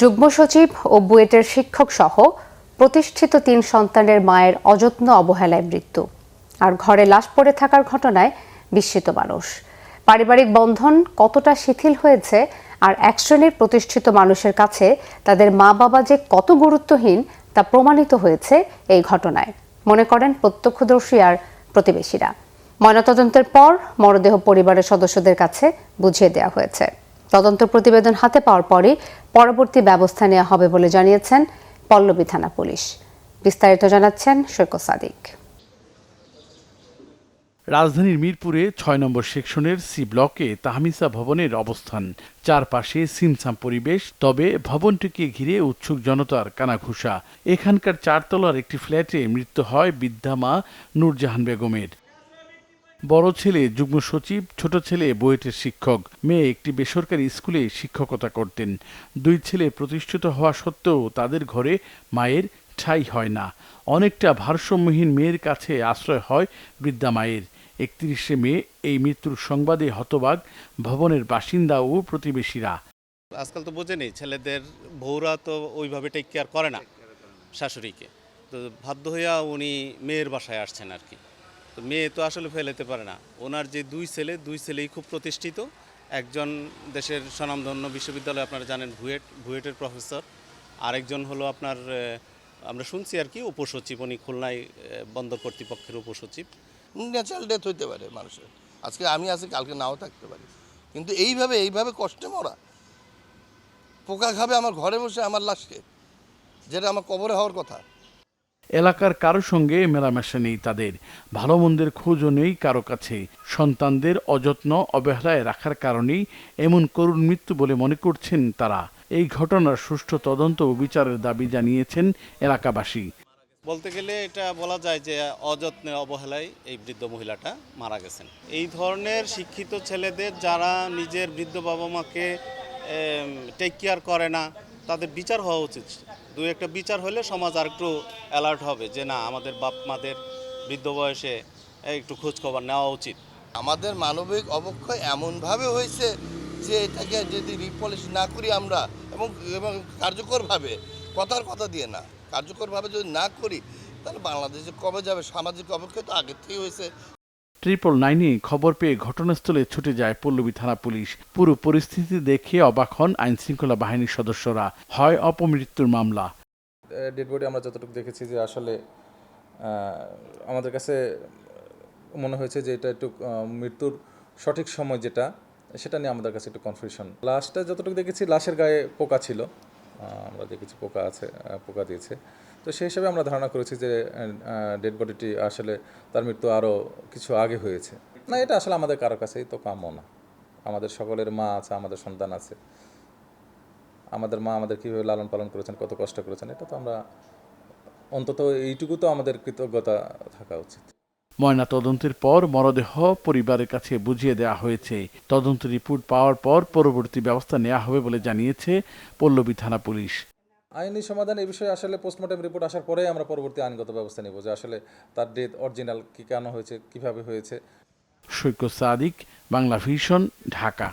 যুগ্ম সচিব ও বুয়েটের শিক্ষক সহ প্রতিষ্ঠিত ৩ সন্তানের মায়ের অযত্ন অবহেলায় মৃত্যু। আর ঘরে লাশ পড়ে থাকার ঘটনায় বিস্মিত মানুষ। পারিবারিক বন্ধন কতটা শিথিল হয়েছে আর এক শ্রেণীর প্রতিষ্ঠিত মানুষের কাছে তাদের মা বাবা যে কত গুরুত্বহীন তা প্রমাণিত হয়েছে এই ঘটনায়, মনে করেন প্রত্যক্ষদর্শী আর প্রতিবেশীরা। ময়নাতদন্তের পর মরদেহ পরিবারের সদস্যদের কাছে বুঝিয়ে দেওয়া হয়েছে। তদন্ত প্রতিবেদন হাতে পাওয়ার পরই পরবর্তী ব্যবস্থা নেওয়া হবে বলে জানিয়েছেন পল্লবী থানা পুলিশ। বিস্তারিত জানাচ্ছেন সৈকত সাদিক। রাজধানীর মিরপুরে ৬ নম্বর সেকশনের সি ব্লকে তাহমিসা ভবনের অবস্থান। চারপাশে ছিমছাম পরিবেশ, তবে ভবনটিকে ঘিরে উৎসুক জনতার কানাঘুষা। এখানকার ৪ তলার একটি ফ্ল্যাটে মৃত্যু হয় বৃদ্ধা মা নূরজাহান বেগমের। বড় ছেলে যুগ্ম সচিব, ছোট ছেলে বুয়েটের শিক্ষক, মেয়ে একটি বেসরকারি স্কুলে শিক্ষকতা করতেন। ২ ছেলে প্রতিষ্ঠিত হওয়া সত্ত্বেও তাদের ঘরে মায়ের ঠাঁই হয় না। অনেকটা ভারসাম্যহীন মেয়ের কাছে আশ্রয় হয় বৃদ্ধা মায়ের। ৩১শে মে এই মৃত্যুর সংবাদে হতবাক ভবনের বাসিন্দা ও প্রতিবেশীরা। আজকাল তো বোঝেনি, ছেলেদের বউরা তো ওইভাবে টেক কেয়ার করে না শাশুড়িকে, তো বাধ্য হইয়া উনি মেয়ের বাসায় আসছেন আর কি। তো মেয়ে তো আসলে ফেলেতে পারে না। ওনার যে দুই ছেলেই খুব প্রতিষ্ঠিত। একজন দেশের স্বনামধন্য বিশ্ববিদ্যালয়ে আপনারা জানেন বুয়েটের প্রফেসর, আরেকজন হলো আপনার আমরা শুনছি আর কি উপসচিব, উনি খুলনায় বন্দর কর্তৃপক্ষের উপসচিব। ন্যাচারাল ডেথ হইতে পারে মানুষের, আজকে আমি আছি কালকে নাও থাকতে পারি, কিন্তু এইভাবে কষ্টে মরা, পোকা খাবে আমার ঘরে বসে আমার লাশকে, যেটা আমার কবরে হওয়ার কথা। এলাকার কারো সঙ্গে মেলামেশা নেই তাদের, ভালো মন্দের খোঁজও নেই কারো কাছে। সন্তানদের অযত্ন অবহেলায় রাখার কারণেই এমন করুণ মৃত্যু বলে মনে করছেন তারা। এই ঘটনার সুষ্ঠু তদন্ত ও বিচারের দাবি জানিয়েছেন এলাকাবাসী। বলতে গেলে এটা বলা যায় যে অযত্নে অবহেলায় এই বৃদ্ধ মহিলাটা মারা গেছেন। এই ধরনের শিক্ষিত ছেলেদের যারা নিজের বৃদ্ধ বাবা মাকে টেক কেয়ার করে না, তাদের বিচার হওয়া উচিত। দু একটা বিচার হলে সমাজ আর একটু অ্যালার্ট হবে যে না, আমাদের বাপ মাদের বৃদ্ধ বয়সে একটু খোঁজখবর নেওয়া উচিত। আমাদের মানবিক অবক্ষয় এমনভাবে হয়েছে যে এটাকে যদি রিপলিশ না করি আমরা, এবং কার্যকরভাবে, কথার কথা দিয়ে না, কার্যকরভাবে যদি না করি, তাহলে বাংলাদেশে কবে যাবে? সামাজিক অবক্ষয় তো আগের থেকেই হয়েছে। 999-এ খবর পেয়ে ঘটনাস্থলে ছুটে যায় পল্লবী থানা পুলিশ। পুরো পরিস্থিতি দেখে অবাক হন আইনশৃঙ্খলা বাহিনীর সদস্যরা। হয় অপমৃত্যুর মামলা। ডেড বডি আমরা যতটুকু দেখেছি যে আসলে আমাদের কাছে মনে হয়েছে যে এটা একটু মৃত্যুর সঠিক সময় যেটা, সেটা নিয়ে আমাদের কাছে একটু কনফিউশন। লাশটা যতটুকু দেখেছি, লাশের গায়ে পোকা ছিল, আমরা দেখেছি পোকা আছে, পোকা দিয়েছে। তো সেই হিসাবে আমরা ধারণা করেছি যে ডেড বডিটি আসলে তার মৃত্যু আরও কিছু আগে হয়েছে। না, এটা আসলে আমাদের কারো কাছেই তো কাম্য না। আমাদের সকলের মা আছে, আমাদের সন্তান আছে, আমাদের মা আমাদের কীভাবে লালন পালন করেছেন, কত কষ্ট করেছেন, এটা তো আমরা অন্তত এইটুকু তো আমাদের কৃতজ্ঞতা থাকা উচিত। ময়না তদন্তের পর মরদেহ পরিবারের কাছে বুঝিয়ে দেওয়া হয়েছে। তদন্ত রিপোর্ট পাওয়ার পর পরবর্তী ব্যবস্থা নেওয়া হবে বলে জানিয়েছে পল্লবী থানা পুলিশ। আইনি সমাধান এই বিষয়ে আসলে পোস্টমর্টম রিপোর্ট আসার পরেই আমরা পরবর্তী আইনগত ব্যবস্থা নেব, যে আসলে তার ডেথ অরিজিনাল কি কেন হয়েছে, কিভাবে হয়েছে। সৈকত সাদিক, বাংলা ভিশন, ঢাকা।